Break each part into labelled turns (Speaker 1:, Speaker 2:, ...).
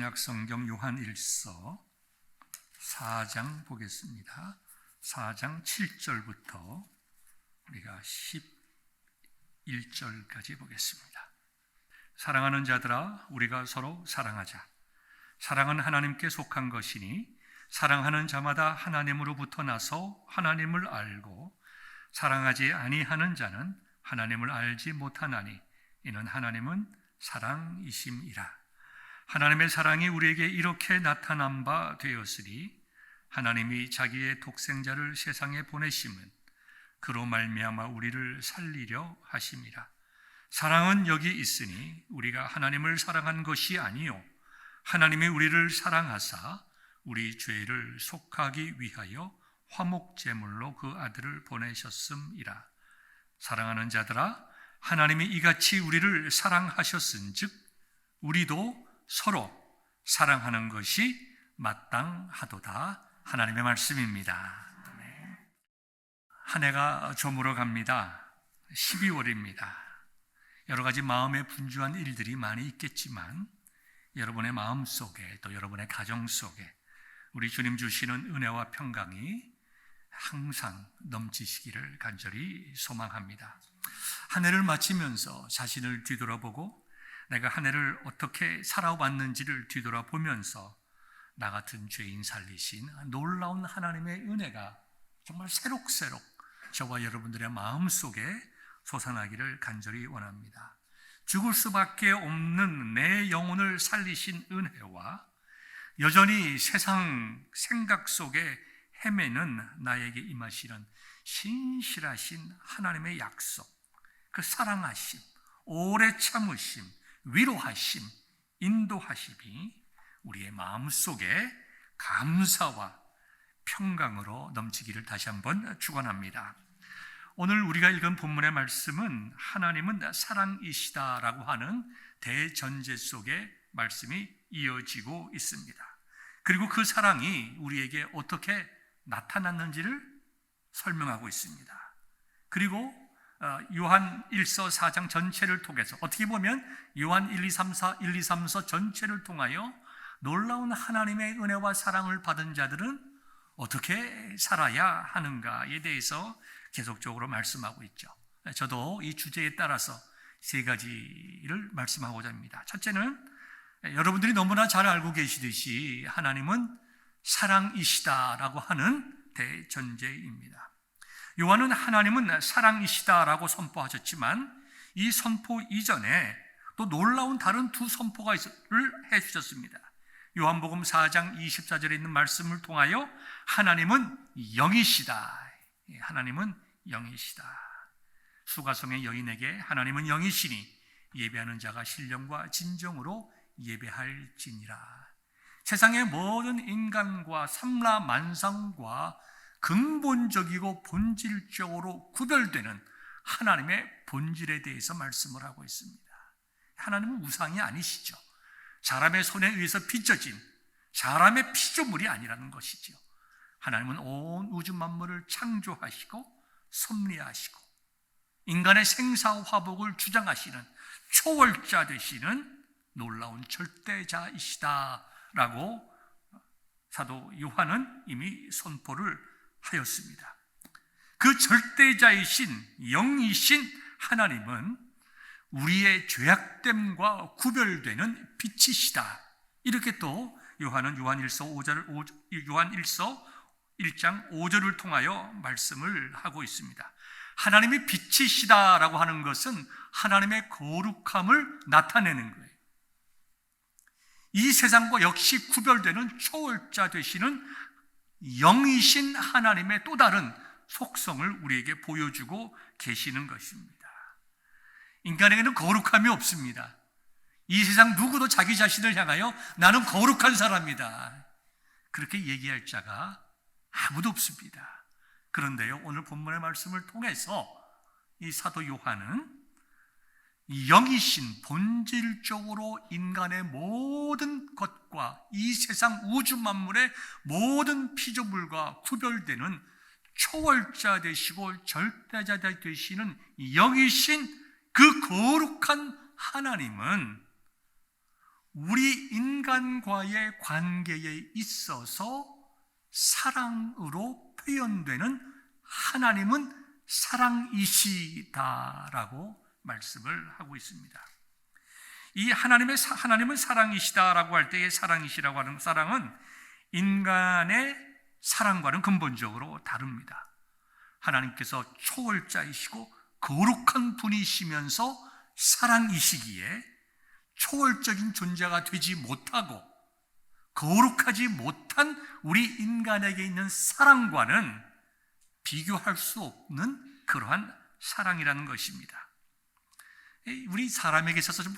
Speaker 1: 신약성경 요한일서 4장 보겠습니다. 4장 7절부터 우리가 11절까지 보겠습니다. 사랑하는 자들아, 우리가 서로 사랑하자. 사랑은 하나님께 속한 것이니 사랑하는 자마다 하나님으로부터 나서 하나님을 알고 사랑하지 아니하는 자는 하나님을 알지 못하나니 이는 하나님은 사랑이심이라. 하나님의 사랑이 우리에게 이렇게 나타난 바 되었으니 하나님이 자기의 독생자를 세상에 보내심은 그로 말미암아 우리를 살리려 하심이라. 사랑은 여기 있으니 우리가 하나님을 사랑한 것이 아니요 하나님이 우리를 사랑하사 우리 죄를 속하기 위하여 화목제물로 그 아들을 보내셨음이라. 사랑하는 자들아, 하나님이 이같이 우리를 사랑하셨은즉 우리도 서로 사랑하는 것이 마땅하도다. 하나님의 말씀입니다. 한 해가 저물어 갑니다. 12월입니다. 여러 가지 마음에 분주한 일들이 많이 있겠지만 여러분의 마음 속에 또 여러분의 가정 속에 우리 주님 주시는 은혜와 평강이 항상 넘치시기를 간절히 소망합니다. 한 해를 마치면서 자신을 뒤돌아보고 내가 한 해를 어떻게 살아왔는지를 뒤돌아보면서 나 같은 죄인 살리신 놀라운 하나님의 은혜가 정말 새록새록 저와 여러분들의 마음속에 솟아나기를 간절히 원합니다. 죽을 수밖에 없는 내 영혼을 살리신 은혜와 여전히 세상 생각 속에 헤매는 나에게 임하시는 신실하신 하나님의 약속, 그 사랑하심, 오래 참으심, 위로하심, 인도하심이 우리의 마음속에 감사와 평강으로 넘치기를 다시 한번 축원합니다. 오늘 우리가 읽은 본문의 말씀은 하나님은 사랑이시다라고 하는 대전제 속에 말씀이 이어지고 있습니다. 그리고 그 사랑이 우리에게 어떻게 나타났는지를 설명하고 있습니다. 그리고 요한 1서 4장 전체를 통해서 어떻게 보면 요한 1, 2, 3, 4 전체를 통하여 놀라운 하나님의 은혜와 사랑을 받은 자들은 어떻게 살아야 하는가에 대해서 계속적으로 말씀하고 있죠. 저도 이 주제에 따라서 세 가지를 말씀하고자 합니다. 첫째는 여러분들이 너무나 잘 알고 계시듯이 하나님은 사랑이시다라고 하는 대전제입니다. 요한은 하나님은 사랑이시다라고 선포하셨지만 이 선포 이전에 또 놀라운 다른 두 선포가 해주셨습니다. 요한복음 4장 24절에 있는 말씀을 통하여 하나님은 영이시다. 하나님은 영이시다. 수가성의 여인에게 하나님은 영이시니 예배하는 자가 신령과 진정으로 예배할지니라. 세상의 모든 인간과 삼라만상과 근본적이고 본질적으로 구별되는 하나님의 본질에 대해서 말씀을 하고 있습니다. 하나님은 우상이 아니시죠. 사람의 손에 의해서 빚어진 사람의 피조물이 아니라는 것이죠. 하나님은 온 우주 만물을 창조하시고 섭리하시고 인간의 생사화복을 주장하시는 초월자 되시는 놀라운 절대자이시다라고 사도 요한은 이미 선포를 하였습니다. 그 절대자이신 영이신 하나님은 우리의 죄악됨과 구별되는 빛이시다. 이렇게 또 요한은 요한일서 1장 5절을 통하여 말씀을 하고 있습니다. 하나님이 빛이시다라고 하는 것은 하나님의 거룩함을 나타내는 거예요. 이 세상과 역시 구별되는 초월자 되시는 영이신 하나님의 또 다른 속성을 우리에게 보여주고 계시는 것입니다. 인간에게는 거룩함이 없습니다. 이 세상 누구도 자기 자신을 향하여 나는 거룩한 사람이다 그렇게 얘기할 자가 아무도 없습니다. 그런데요, 오늘 본문의 말씀을 통해서 이 사도 요한은 영이신 본질적으로 인간의 모든 것과 이 세상 우주 만물의 모든 피조물과 구별되는 초월자 되시고 절대자 되시는 영이신 그 거룩한 하나님은 우리 인간과의 관계에 있어서 사랑으로 표현되는 하나님은 사랑이시다라고 말씀을 하고 있습니다. 이 하나님은 사랑이시다라고 할 때의 사랑이시라고 하는 사랑은 인간의 사랑과는 근본적으로 다릅니다. 하나님께서 초월자이시고 거룩한 분이시면서 사랑이시기에 초월적인 존재가 되지 못하고 거룩하지 못한 우리 인간에게 있는 사랑과는 비교할 수 없는 그러한 사랑이라는 것입니다. 우리 사람에게 있어서 좀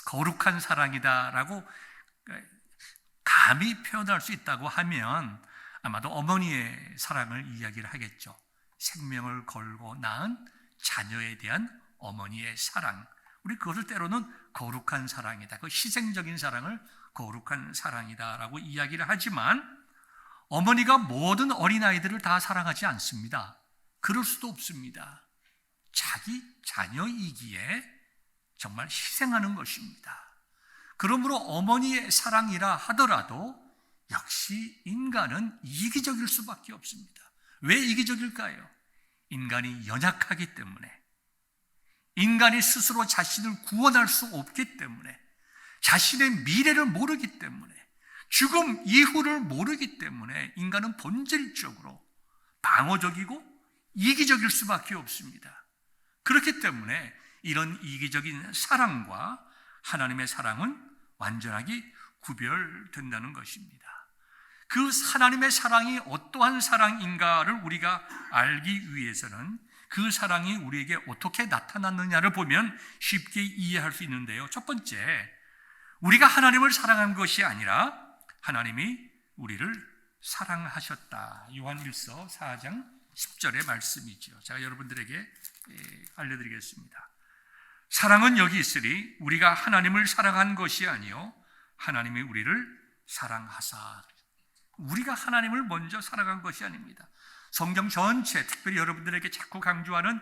Speaker 1: 거룩한 사랑이다라고 감히 표현할 수 있다고 하면 아마도 어머니의 사랑을 이야기를 하겠죠. 생명을 걸고 낳은 자녀에 대한 어머니의 사랑, 우리 그것을 때로는 거룩한 사랑이다, 그 희생적인 사랑을 거룩한 사랑이다라고 이야기를 하지만 어머니가 모든 어린아이들을 다 사랑하지 않습니다. 그럴 수도 없습니다. 자기 자녀이기에 정말 희생하는 것입니다. 그러므로 어머니의 사랑이라 하더라도 역시 인간은 이기적일 수밖에 없습니다. 왜 이기적일까요? 인간이 연약하기 때문에, 인간이 스스로 자신을 구원할 수 없기 때문에, 자신의 미래를 모르기 때문에, 죽음 이후를 모르기 때문에 인간은 본질적으로 방어적이고 이기적일 수밖에 없습니다. 그렇기 때문에 이런 이기적인 사랑과 하나님의 사랑은 완전하게 구별된다는 것입니다. 그 하나님의 사랑이 어떠한 사랑인가를 우리가 알기 위해서는 그 사랑이 우리에게 어떻게 나타났느냐를 보면 쉽게 이해할 수 있는데요. 첫 번째, 우리가 하나님을 사랑한 것이 아니라 하나님이 우리를 사랑하셨다. 요한 1서 4장 10절의 말씀이죠. 제가 여러분들에게 알려드리겠습니다. 사랑은 여기 있으리 우리가 하나님을 사랑한 것이 아니요 하나님이 우리를 사랑하사. 우리가 하나님을 먼저 사랑한 것이 아닙니다. 성경 전체, 특별히 여러분들에게 자꾸 강조하는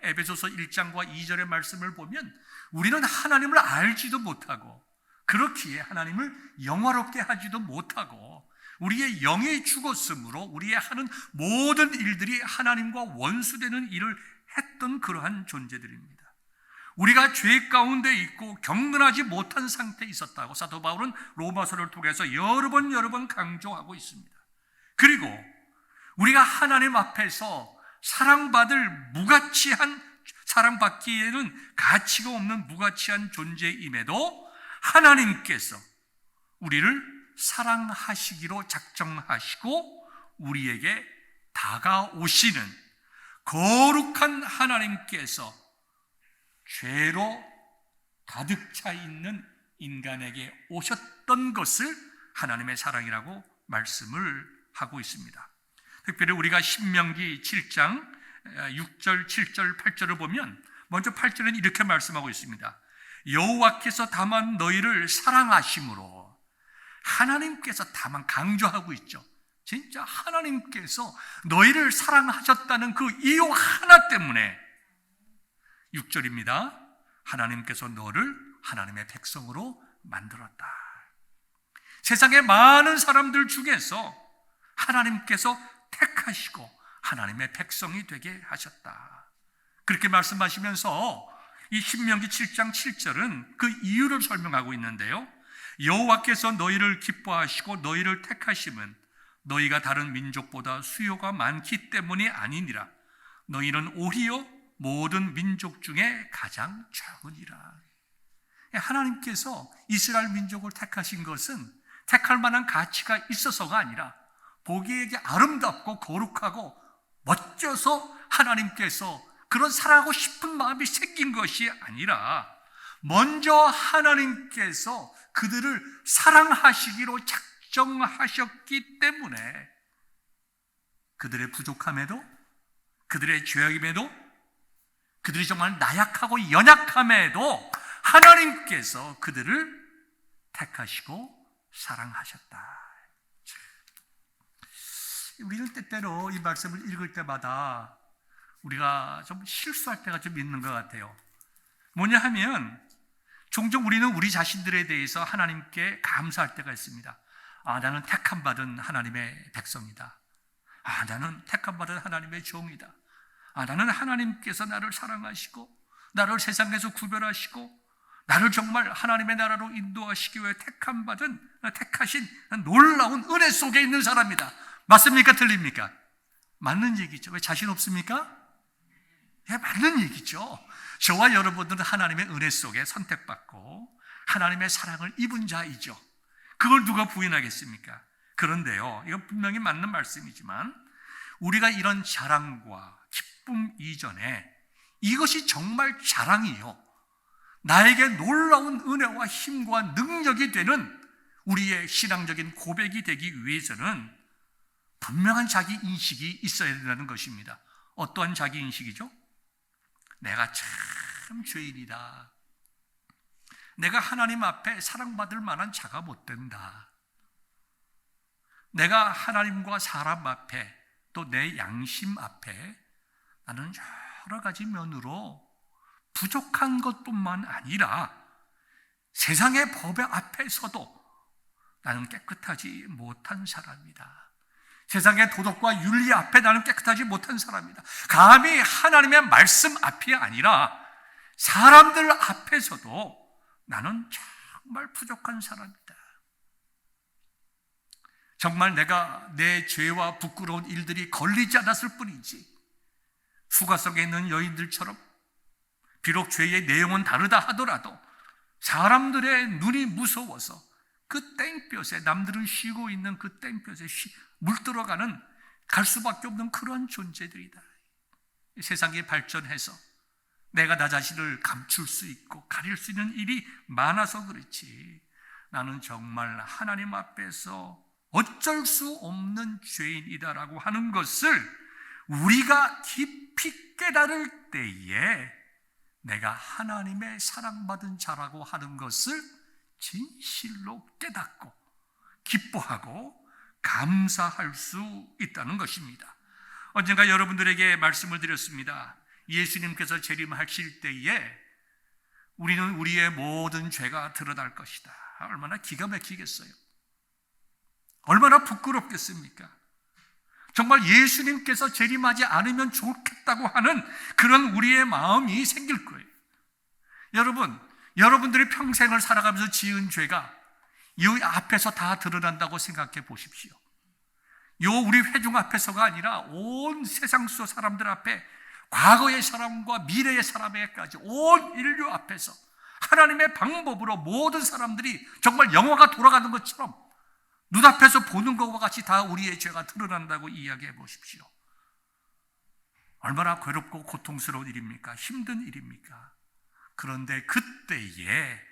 Speaker 1: 에베소서 1장과 2절의 말씀을 보면 우리는 하나님을 알지도 못하고 그렇기에 하나님을 영화롭게 하지도 못하고 우리의 영이 죽었으므로 우리의 하는 모든 일들이 하나님과 원수되는 일을 했던 그러한 존재들입니다. 우리가 죄 가운데 있고 경건하지 못한 상태에 있었다고 사도 바울은 로마서를 통해서 여러 번 강조하고 있습니다. 그리고 우리가 하나님 앞에서 사랑받을 무가치한, 사랑받기에는 가치가 없는 무가치한 존재임에도 하나님께서 우리를 사랑하시기로 작정하시고 우리에게 다가오시는 거룩한 하나님께서 죄로 가득 차 있는 인간에게 오셨던 것을 하나님의 사랑이라고 말씀을 하고 있습니다. 특별히 우리가 신명기 7장 6절, 7절, 8절을 보면 먼저 8절은 이렇게 말씀하고 있습니다. 여호와께서 다만 너희를 사랑하심으로, 하나님께서 다만 강조하고 있죠. 진짜 하나님께서 너희를 사랑하셨다는 그 이유 하나 때문에 6절입니다. 하나님께서 너를 하나님의 백성으로 만들었다. 세상의 많은 사람들 중에서 하나님께서 택하시고 하나님의 백성이 되게 하셨다. 그렇게 말씀하시면서 이 신명기 7장 7절은 그 이유를 설명하고 있는데요. 여호와께서 너희를 기뻐하시고 너희를 택하심은 너희가 다른 민족보다 수요가 많기 때문이 아니니라. 너희는 오히려 모든 민족 중에 가장 적으니라. 하나님께서 이스라엘 민족을 택하신 것은 택할 만한 가치가 있어서가 아니라 보기에게 아름답고 거룩하고 멋져서 하나님께서 그런 사랑하고 싶은 마음이 생긴 것이 아니라 먼저 하나님께서 그들을 사랑하시기로 작정하셨기 때문에 그들의 부족함에도, 그들의 죄악임에도, 그들이 정말 나약하고 연약함에도 하나님께서 그들을 택하시고 사랑하셨다. 우리는 때때로 이 말씀을 읽을 때마다 우리가 좀 실수할 때가 좀 있는 것 같아요. 뭐냐 하면 종종 우리는 우리 자신들에 대해서 하나님께 감사할 때가 있습니다. 나는 택함받은 하나님의 백성이다. 나는 택함받은 하나님의 종이다. 나는 하나님께서 나를 사랑하시고 나를 세상에서 구별하시고 나를 정말 하나님의 나라로 인도하시기 위해 택하신 놀라운 은혜 속에 있는 사람이다. 맞습니까? 틀립니까? 맞는 얘기죠. 왜 자신 없습니까? 맞는 얘기죠. 저와 여러분들은 하나님의 은혜 속에 선택받고 하나님의 사랑을 입은 자이죠. 그걸 누가 부인하겠습니까? 그런데요, 이건 분명히 맞는 말씀이지만 우리가 이런 자랑과 기쁨 이전에 이것이 정말 자랑이요, 나에게 놀라운 은혜와 힘과 능력이 되는 우리의 신앙적인 고백이 되기 위해서는 분명한 자기인식이 있어야 된다는 것입니다. 어떠한 자기인식이죠? 내가 참 죄인이다. 내가 하나님 앞에 사랑받을 만한 자가 못 된다. 내가 하나님과 사람 앞에 또 내 양심 앞에 나는 여러 가지 면으로 부족한 것뿐만 아니라 세상의 법 앞에서도 나는 깨끗하지 못한 사람이다. 세상의 도덕과 윤리 앞에 나는 깨끗하지 못한 사람이다. 감히 하나님의 말씀 앞이 아니라 사람들 앞에서도 나는 정말 부족한 사람이다. 정말 내가 내 죄와 부끄러운 일들이 걸리지 않았을 뿐이지 수가 속에 있는 여인들처럼 비록 죄의 내용은 다르다 하더라도 사람들의 눈이 무서워서 그 땡볕에, 남들은 쉬고 있는 그 땡볕에 물들어가는, 갈 수밖에 없는 그런 존재들이다. 세상이 발전해서 내가 나 자신을 감출 수 있고 가릴 수 있는 일이 많아서 그렇지 나는 정말 하나님 앞에서 어쩔 수 없는 죄인이다라고 하는 것을 우리가 깊이 깨달을 때에 내가 하나님의 사랑받은 자라고 하는 것을 진실로 깨닫고 기뻐하고 감사할 수 있다는 것입니다. 언젠가 여러분들에게 말씀을 드렸습니다. 예수님께서 재림하실 때에 우리는 우리의 모든 죄가 드러날 것이다. 얼마나 기가 막히겠어요. 얼마나 부끄럽겠습니까? 정말 예수님께서 재림하지 않으면 좋겠다고 하는 그런 우리의 마음이 생길 거예요. 여러분들이 평생을 살아가면서 지은 죄가 이 앞에서 다 드러난다고 생각해 보십시오. 우리 회중 앞에서가 아니라 온 세상 속 사람들 앞에, 과거의 사람과 미래의 사람에게까지 온 인류 앞에서 하나님의 방법으로 모든 사람들이 정말 영화가 돌아가는 것처럼 눈앞에서 보는 것과 같이 다 우리의 죄가 드러난다고 이야기해 보십시오. 얼마나 괴롭고 고통스러운 일입니까? 힘든 일입니까? 그런데 그때에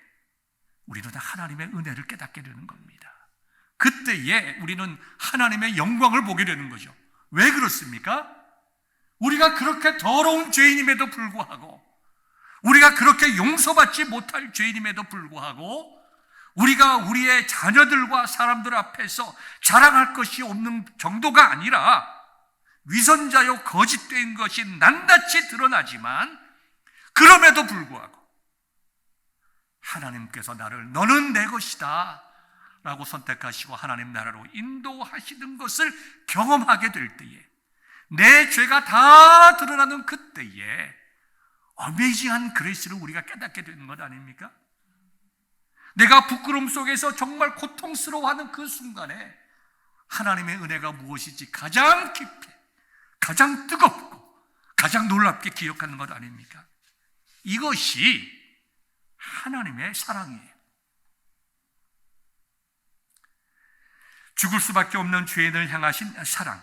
Speaker 1: 우리는 하나님의 은혜를 깨닫게 되는 겁니다. 그때에 우리는 하나님의 영광을 보게 되는 거죠. 왜 그렇습니까? 우리가 그렇게 더러운 죄인임에도 불구하고, 우리가 그렇게 용서받지 못할 죄인임에도 불구하고, 우리가 우리의 자녀들과 사람들 앞에서 자랑할 것이 없는 정도가 아니라 위선자요 거짓된 것이 낱낱이 드러나지만, 그럼에도 불구하고 하나님께서 나를 너는 내 것이다 라고 선택하시고 하나님 나라로 인도하시는 것을 경험하게 될 때에, 내 죄가 다 드러나는 그때에 어메이징한 그레이스를 우리가 깨닫게 되는 것 아닙니까? 내가 부끄러움 속에서 정말 고통스러워하는 그 순간에 하나님의 은혜가 무엇인지 가장 깊이, 가장 뜨겁고 가장 놀랍게 기억하는 것 아닙니까? 이것이 하나님의 사랑이에요. 죽을 수밖에 없는 죄인을 향하신 사랑,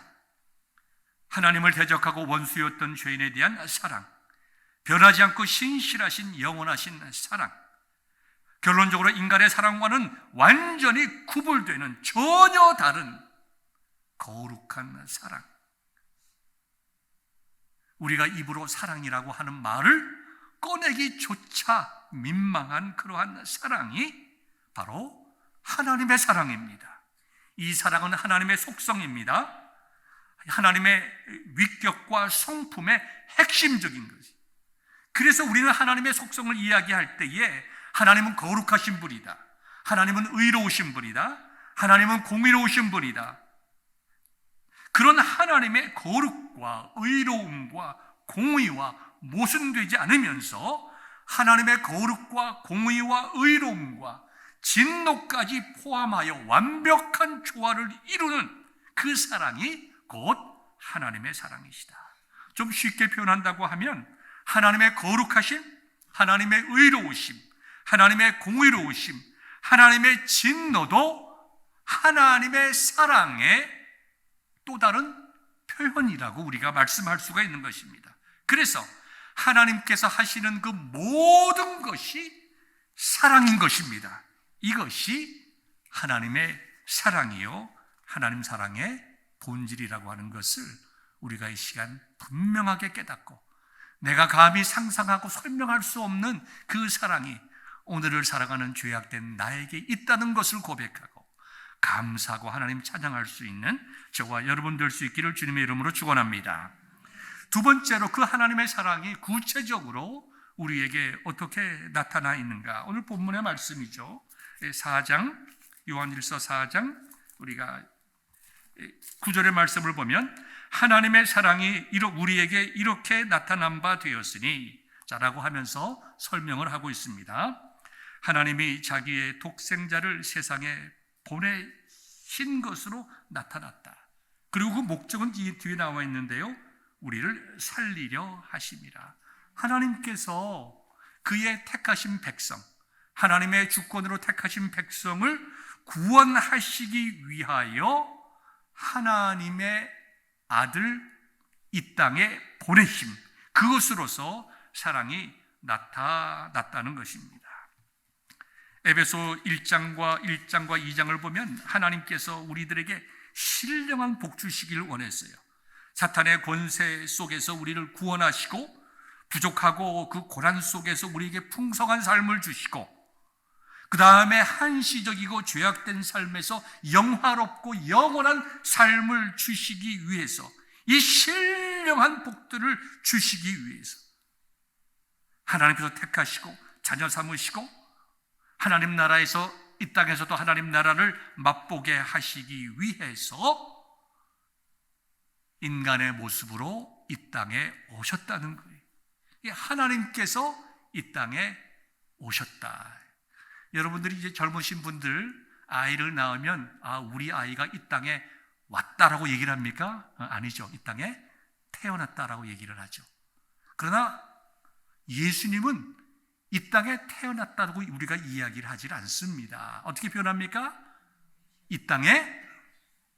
Speaker 1: 하나님을 대적하고 원수였던 죄인에 대한 사랑, 변하지 않고 신실하신 영원하신 사랑, 결론적으로 인간의 사랑과는 완전히 구분되는 전혀 다른 거룩한 사랑. 우리가 입으로 사랑이라고 하는 말을 꺼내기조차 민망한 그러한 사랑이 바로 하나님의 사랑입니다. 이 사랑은 하나님의 속성입니다. 하나님의 위격과 성품의 핵심적인 것이. 그래서 우리는 하나님의 속성을 이야기할 때에 하나님은 거룩하신 분이다. 하나님은 의로우신 분이다. 하나님은 공의로우신 분이다. 그런 하나님의 거룩과 의로움과 공의와 모순되지 않으면서 하나님의 거룩과 공의와 의로움과 진노까지 포함하여 완벽한 조화를 이루는 그 사랑이 곧 하나님의 사랑이시다. 좀 쉽게 표현한다고 하면 하나님의 거룩하심, 하나님의 의로우심, 하나님의 공의로우심, 하나님의 진노도 하나님의 사랑의 또 다른 표현이라고 우리가 말씀할 수가 있는 것입니다. 그래서 하나님께서 하시는 그 모든 것이 사랑인 것입니다. 이것이 하나님의 사랑이요, 하나님 사랑의 본질이라고 하는 것을 우리가 이 시간 분명하게 깨닫고, 내가 감히 상상하고 설명할 수 없는 그 사랑이 오늘을 살아가는 죄악된 나에게 있다는 것을 고백하고 감사하고 하나님 찬양할 수 있는 저와 여러분 될 수 있기를 주님의 이름으로 축원합니다. 두 번째로 그 하나님의 사랑이 구체적으로 우리에게 어떻게 나타나 있는가? 오늘 본문의 말씀이죠. 4장, 요한일서 4장 우리가 9절의 말씀을 보면 하나님의 사랑이 우리에게 이렇게 나타난 바 되었으니 자라고 하면서 설명을 하고 있습니다. 하나님이 자기의 독생자를 세상에 보내신 것으로 나타났다. 그리고 그 목적은 뒤에 나와 있는데요. 우리를 살리려 하심이라. 하나님께서 그의 택하신 백성, 하나님의 주권으로 택하신 백성을 구원하시기 위하여 하나님의 아들 이 땅에 보내심, 그것으로서 사랑이 나타났다는 것입니다. 에베소 1장과 2장을 보면 하나님께서 우리들에게 신령한 복 주시기를 원했어요. 사탄의 권세 속에서 우리를 구원하시고 부족하고 그 고난 속에서 우리에게 풍성한 삶을 주시고, 그 다음에 한시적이고 죄악된 삶에서 영화롭고 영원한 삶을 주시기 위해서, 이 신령한 복들을 주시기 위해서 하나님께서 택하시고 자녀 삼으시고 하나님 나라에서 이 땅에서도 하나님 나라를 맛보게 하시기 위해서 인간의 모습으로 이 땅에 오셨다는 거예요. 하나님께서 이 땅에 오셨다. 여러분들이 이제 젊으신 분들 아이를 낳으면 우리 아이가 이 땅에 왔다라고 얘기를 합니까? 아니죠. 이 땅에 태어났다라고 얘기를 하죠. 그러나 예수님은 이 땅에 태어났다고 우리가 이야기를 하질 않습니다. 어떻게 표현합니까? 이 땅에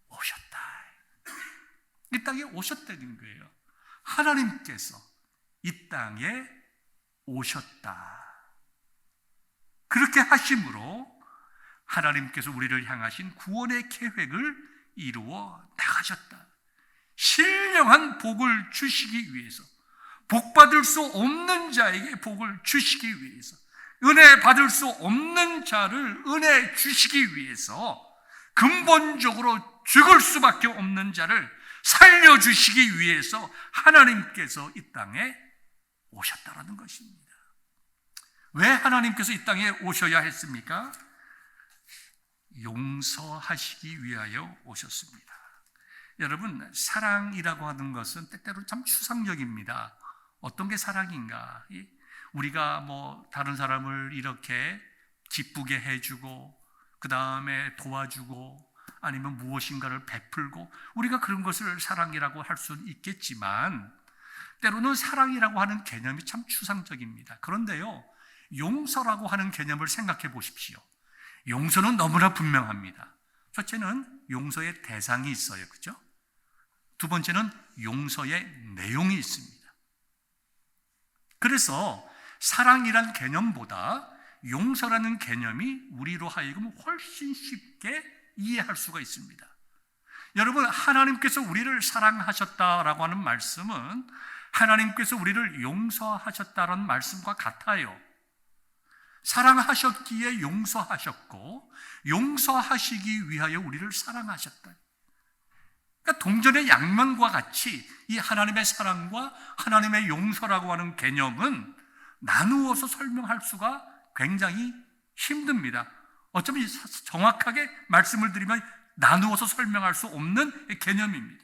Speaker 1: 오셨다. 이 땅에 오셨다는 거예요. 하나님께서 이 땅에 오셨다. 그렇게 하심으로 하나님께서 우리를 향하신 구원의 계획을 이루어 나가셨다. 신령한 복을 주시기 위해서, 복 받을 수 없는 자에게 복을 주시기 위해서, 은혜 받을 수 없는 자를 은혜 주시기 위해서, 근본적으로 죽을 수밖에 없는 자를 살려주시기 위해서 하나님께서 이 땅에 오셨다라는 것입니다. 왜 하나님께서 이 땅에 오셔야 했습니까? 용서하시기 위하여 오셨습니다. 여러분, 사랑이라고 하는 것은 때때로 참 추상적입니다. 어떤 게 사랑인가? 우리가 다른 사람을 이렇게 기쁘게 해주고 그 다음에 도와주고 아니면 무엇인가를 베풀고, 우리가 그런 것을 사랑이라고 할 수는 있겠지만 때로는 사랑이라고 하는 개념이 참 추상적입니다. 그런데요, 용서라고 하는 개념을 생각해 보십시오. 용서는 너무나 분명합니다. 첫째는 용서의 대상이 있어요. 그렇죠? 두 번째는 용서의 내용이 있습니다. 그래서 사랑이란 개념보다 용서라는 개념이 우리로 하여금 훨씬 쉽게 이해할 수가 있습니다. 여러분, 하나님께서 우리를 사랑하셨다라고 하는 말씀은 하나님께서 우리를 용서하셨다라는 말씀과 같아요. 사랑하셨기에 용서하셨고 용서하시기 위하여 우리를 사랑하셨다. 그러니까 동전의 양면과 같이 이 하나님의 사랑과 하나님의 용서라고 하는 개념은 나누어서 설명할 수가 굉장히 힘듭니다. 어쩌면 정확하게 말씀을 드리면 나누어서 설명할 수 없는 개념입니다.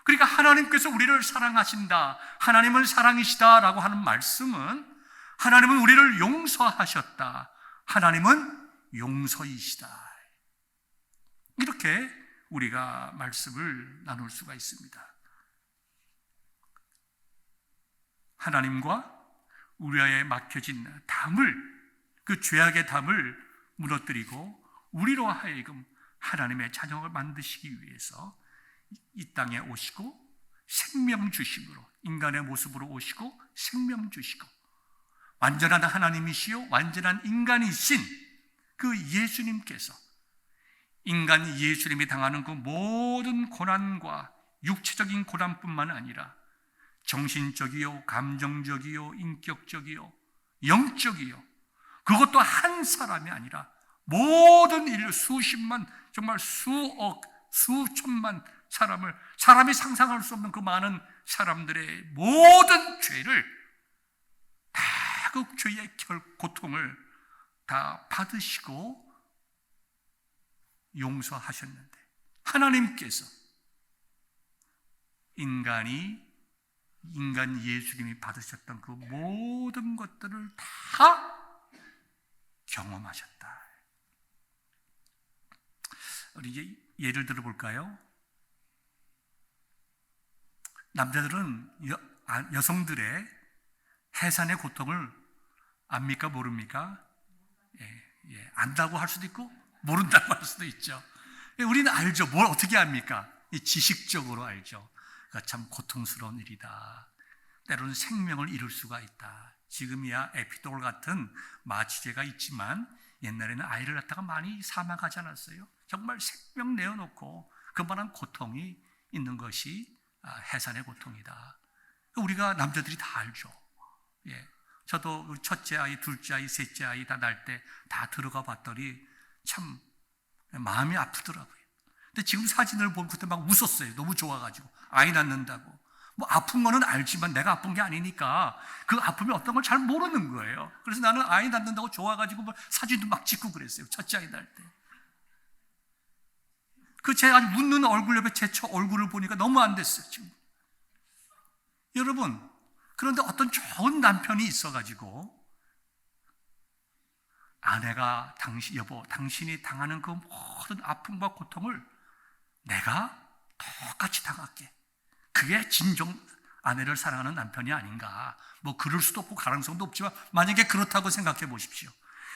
Speaker 1: 그러니까 하나님께서 우리를 사랑하신다, 하나님은 사랑이시다라고 하는 말씀은 하나님은 우리를 용서하셨다, 하나님은 용서이시다, 이렇게 우리가 말씀을 나눌 수가 있습니다. 하나님과 우리와의 막혀진 담을, 그 죄악의 담을 무너뜨리고 우리로 하여금 하나님의 자녀를 만드시기 위해서 이 땅에 오시고 생명 주심으로, 인간의 모습으로 오시고 생명 주시고, 완전한 하나님이시요 완전한 인간이신 그 예수님께서 인간 예수님이 당하는 그 모든 고난과 육체적인 고난뿐만 아니라 정신적이요, 감정적이요, 인격적이요, 영적이요, 그것도 한 사람이 아니라 모든 인류 수십만, 정말 수억, 수천만 사람이 상상할 수 없는 그 많은 사람들의 모든 죄를 다, 그 죄의 고통을 다 받으시고 용서하셨는데, 하나님께서 인간 예수님이 받으셨던 그 모든 것들을 다 경험하셨다. 우리 이제 예를 들어 볼까요? 남자들은 여성들의 해산의 고통을 압니까, 모릅니까? 안다고 할 수도 있고 모른다고 할 수도 있죠. 우리는 알죠. 뭘 어떻게 압니까? 지식적으로 알죠. 그러니까 참 고통스러운 일이다. 때로는 생명을 잃을 수가 있다. 지금이야 에피돌 같은 마취제가 있지만 옛날에는 아이를 갖다가 많이 사망하지 않았어요. 정말 생명 내어놓고 그만한 고통이 있는 것이 해산의 고통이다. 우리가 남자들이 다 알죠. 저도 우리 첫째 아이, 둘째 아이, 셋째 아이 다 날 때 다 들어가 봤더니 참 마음이 아프더라고요. 근데 지금 사진을 보면 그때 막 웃었어요. 너무 좋아가지고 아이 낳는다고. 뭐 아픈 거는 알지만 내가 아픈 게 아니니까 그 아픔이 어떤 걸 잘 모르는 거예요. 그래서 나는 아이 낳는다고 좋아가지고 뭐 사진도 막 찍고 그랬어요. 첫째 아이 낳을 때. 그 제 아주 웃는 얼굴 옆에 제 얼굴을 보니까 너무 안 됐어요, 지금. 여러분, 그런데 어떤 좋은 남편이 있어가지고 아내가 여보, 당신이 당하는 그 모든 아픔과 고통을 내가 똑같이 당할게. 그게 진정 아내를 사랑하는 남편이 아닌가. 뭐 그럴 수도 없고 가능성도 없지만 만약에 그렇다고 생각해 보십시오.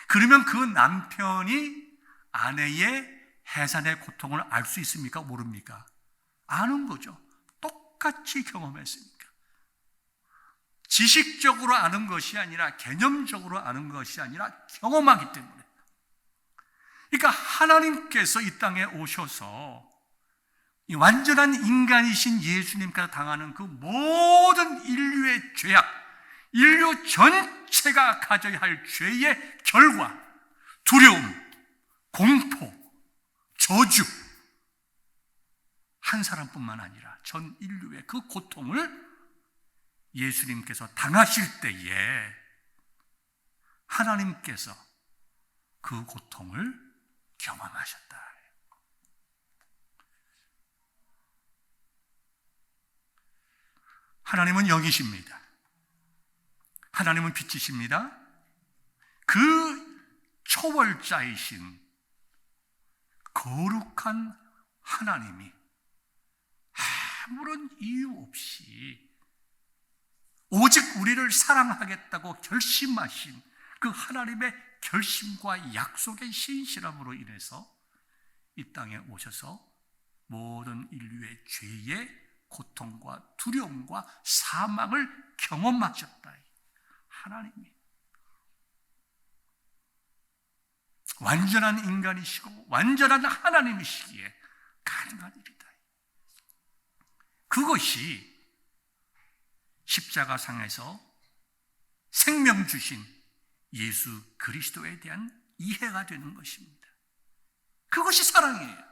Speaker 1: 그러면 그 남편이 아내의 해산의 고통을 알 수 있습니까? 모릅니까? 아는 거죠. 똑같이 경험했으니까. 지식적으로 아는 것이 아니라, 개념적으로 아는 것이 아니라 경험하기 때문에. 그러니까 하나님께서 이 땅에 오셔서 이 완전한 인간이신 예수님께서 당하는 그 모든 인류의 죄악, 인류 전체가 가져야 할 죄의 결과, 두려움, 공포, 저주, 한 사람뿐만 아니라 전 인류의 그 고통을 예수님께서 당하실 때에 하나님께서 그 고통을 경험하셨다. 하나님은 영이십니다. 하나님은 빛이십니다. 그 초월자이신 거룩한 하나님이 아무런 이유 없이 오직 우리를 사랑하겠다고 결심하신 그 하나님의 결심과 약속의 신실함으로 인해서 이 땅에 오셔서 모든 인류의 죄의 고통과 두려움과 사망을 경험하셨다. 하나님이 완전한 인간이시고 완전한 하나님이시기에 가능한 일이다. 그것이 십자가상에서 생명 주신 예수 그리스도에 대한 이해가 되는 것입니다. 그것이 사랑이에요.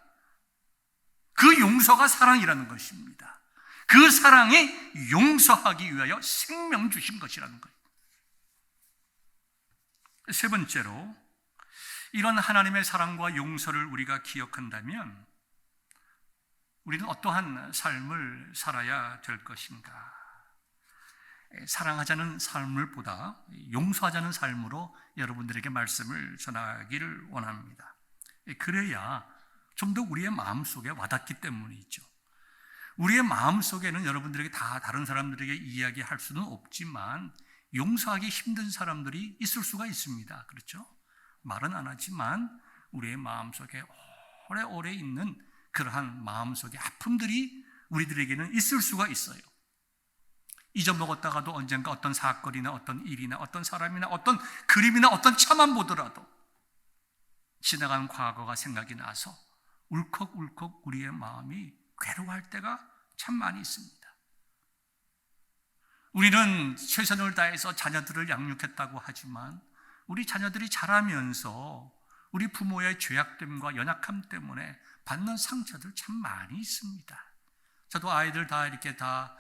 Speaker 1: 그 용서가 사랑이라는 것입니다. 그 사랑이 용서하기 위하여 생명 주신 것이라는 거예요. 세 번째로, 이런 하나님의 사랑과 용서를 우리가 기억한다면 우리는 어떠한 삶을 살아야 될 것인가? 사랑하자는 삶을 보다 용서하자는 삶으로 여러분들에게 말씀을 전하기를 원합니다. 그래야 좀 더 우리의 마음속에 와닿기 때문이죠. 우리의 마음속에는 여러분들에게 다 다른 사람들에게 이야기할 수는 없지만 용서하기 힘든 사람들이 있을 수가 있습니다. 그렇죠? 말은 안 하지만 우리의 마음속에 오래오래 있는 그러한 마음속의 아픔들이 우리들에게는 있을 수가 있어요. 잊어먹었다가도 언젠가 어떤 사건이나 어떤 일이나 어떤 사람이나 어떤 그림이나 어떤 차만 보더라도 지나간 과거가 생각이 나서 울컥울컥 우리의 마음이 괴로워할 때가 참 많이 있습니다. 우리는 최선을 다해서 자녀들을 양육했다고 하지만 우리 자녀들이 자라면서 우리 부모의 죄악됨과 연약함 때문에 받는 상처들 참 많이 있습니다. 저도 아이들 다 이렇게 다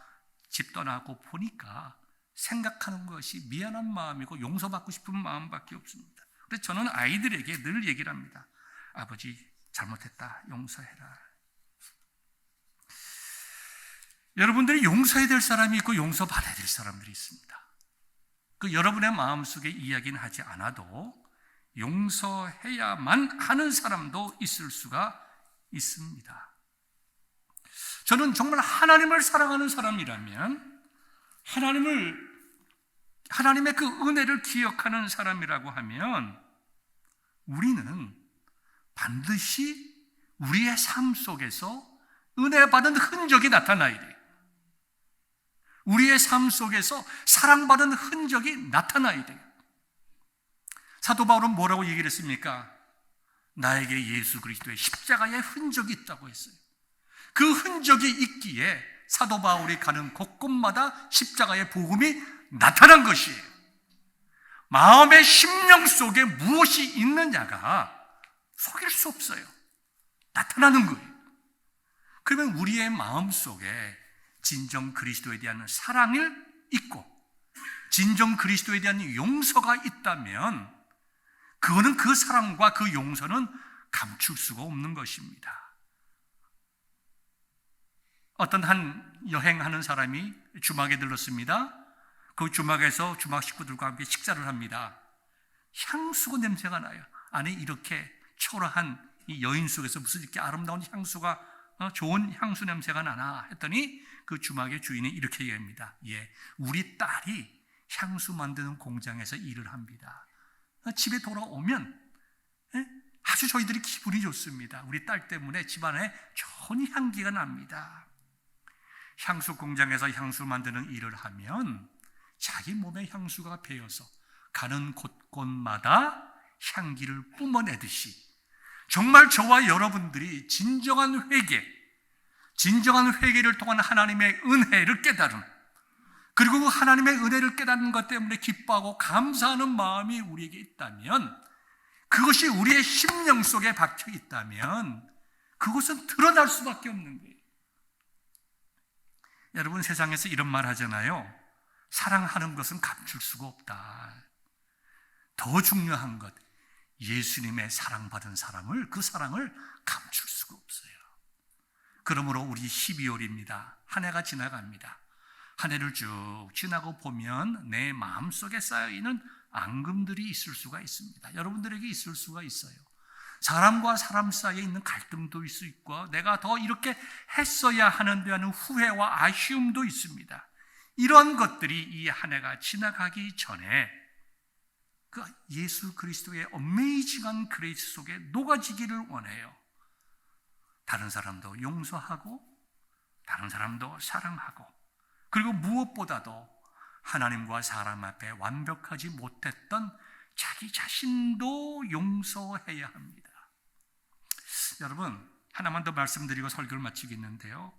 Speaker 1: 집 떠나고 보니까 생각하는 것이 미안한 마음이고 용서받고 싶은 마음밖에 없습니다. 그래서 저는 아이들에게 늘 얘기를 합니다. 아버지 잘못했다, 용서해라. 여러분들이 용서해야 될 사람이 있고 용서받아야 될 사람들이 있습니다. 그 여러분의 마음속에 이야기는 하지 않아도 용서해야만 하는 사람도 있을 수가 있습니다. 저는 정말 하나님을 사랑하는 사람이라면 하나님의 그 은혜를 기억하는 사람이라고 하면 우리는 반드시 우리의 삶 속에서 은혜 받은 흔적이 나타나야 돼요. 우리의 삶 속에서 사랑받은 흔적이 나타나야 돼요. 사도 바울은 뭐라고 얘기를 했습니까? 나에게 예수 그리스도의 십자가의 흔적이 있다고 했어요. 그 흔적이 있기에 사도 바울이 가는 곳곳마다 십자가의 복음이 나타난 것이에요. 마음의 심령 속에 무엇이 있느냐가 속일 수 없어요. 나타나는 거예요. 그러면 우리의 마음 속에 진정 그리스도에 대한 사랑이 있고 진정 그리스도에 대한 용서가 있다면 그거는 그 사랑과 그 용서는 감출 수가 없는 것입니다. 어떤 한 여행하는 사람이 주막에 들렀습니다. 그 주막에서 주막 식구들과 함께 식사를 합니다. 향수 냄새가 나요. 안에 이렇게 초라한 이 여인 속에서 무슨 이렇게 아름다운 향수가 좋은 향수 냄새가 나나 했더니 그 주막의 주인이 이렇게 얘기합니다. 예, 우리 딸이 향수 만드는 공장에서 일을 합니다. 집에 돌아오면 아주 저희들이 기분이 좋습니다. 우리 딸 때문에 집안에 좋은 향기가 납니다. 향수 공장에서 향수 만드는 일을 하면 자기 몸에 향수가 배어서 가는 곳곳마다 향기를 뿜어내듯이 정말 저와 여러분들이 진정한 회개를 통한 하나님의 은혜를 깨달은, 그리고 그 하나님의 은혜를 깨닫는 것 때문에 기뻐하고 감사하는 마음이 우리에게 있다면, 그것이 우리의 심령 속에 박혀 있다면 그것은 드러날 수밖에 없는 거예요. 여러분, 세상에서 이런 말 하잖아요. 사랑하는 것은 감출 수가 없다. 더 중요한 것, 예수님의 사랑받은 사람을, 그 사랑을 감출 수가 없어요. 그러므로 우리 12월입니다. 한 해가 지나갑니다. 한 해를 쭉 지나고 보면 내 마음속에 쌓여있는 앙금들이 있을 수가 있습니다. 여러분들에게 있을 수가 있어요. 사람과 사람 사이에 있는 갈등도 있을 수 있고 내가 더 이렇게 했어야 하는데 하는 후회와 아쉬움도 있습니다. 이런 것들이 이 한 해가 지나가기 전에 그 예수 그리스도의 어메이징한 그레이스 속에 녹아지기를 원해요. 다른 사람도 용서하고 다른 사람도 사랑하고, 그리고 무엇보다도 하나님과 사람 앞에 완벽하지 못했던 자기 자신도 용서해야 합니다. 여러분, 하나만 더 말씀드리고 설교를 마치겠는데요,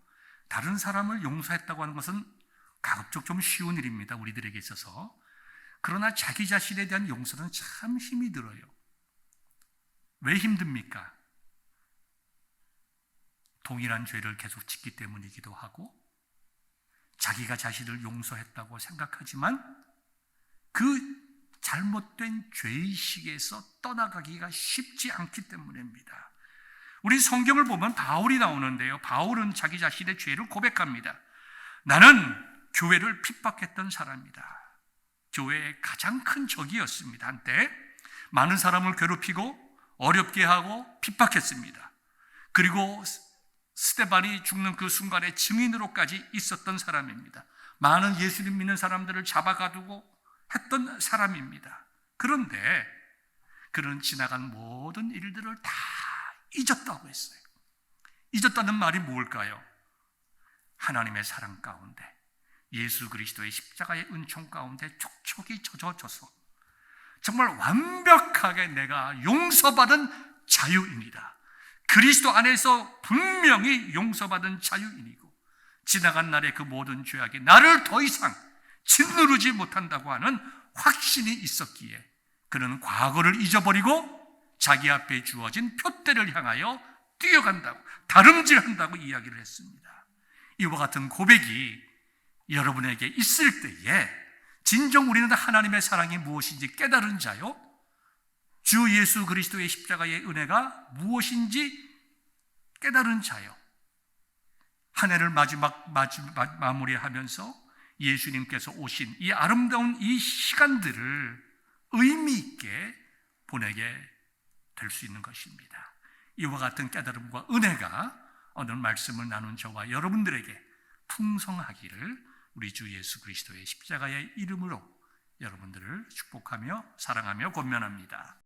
Speaker 1: 다른 사람을 용서했다고 하는 것은 가급적 좀 쉬운 일입니다, 우리들에게 있어서. 그러나 자기 자신에 대한 용서는 참 힘이 들어요. 왜 힘듭니까? 동일한 죄를 계속 짓기 때문이기도 하고, 자기가 자신을 용서했다고 생각하지만 그 잘못된 죄의식에서 떠나가기가 쉽지 않기 때문입니다. 우리 성경을 보면 바울이 나오는데요. 바울은 자기 자신의 죄를 고백합니다. 나는 교회를 핍박했던 사람이다. 교회의 가장 큰 적이었습니다. 한때 많은 사람을 괴롭히고 어렵게 하고 핍박했습니다. 그리고 스데반이 죽는 그 순간에 증인으로까지 있었던 사람입니다. 많은 예수님 믿는 사람들을 잡아가두고 했던 사람입니다. 그런데 그는 지나간 모든 일들을 다 잊었다고 했어요. 잊었다는 말이 뭘까요? 하나님의 사랑 가운데, 예수 그리스도의 십자가의 은총 가운데 촉촉이 젖어져서 정말 완벽하게 내가 용서받은 자유인이다. 그리스도 안에서 분명히 용서받은 자유인이고 지나간 날의 그 모든 죄악이 나를 더 이상 짓누르지 못한다고 하는 확신이 있었기에 그는 과거를 잊어버리고 자기 앞에 주어진 표대를 향하여 뛰어간다고, 다름질한다고 이야기를 했습니다. 이와 같은 고백이 여러분에게 있을 때에 진정 우리는 하나님의 사랑이 무엇인지 깨달은 자요, 주 예수 그리스도의 십자가의 은혜가 무엇인지 깨달은 자요, 한 해를 마무리하면서 예수님께서 오신 이 아름다운 이 시간들을 의미 있게 보내게 될 수 있는 것입니다. 이와 같은 깨달음과 은혜가 오늘 말씀을 나눈 저와 여러분들에게 풍성하기를 우리 주 예수 그리스도의 십자가의 이름으로 여러분들을 축복하며 사랑하며 권면합니다.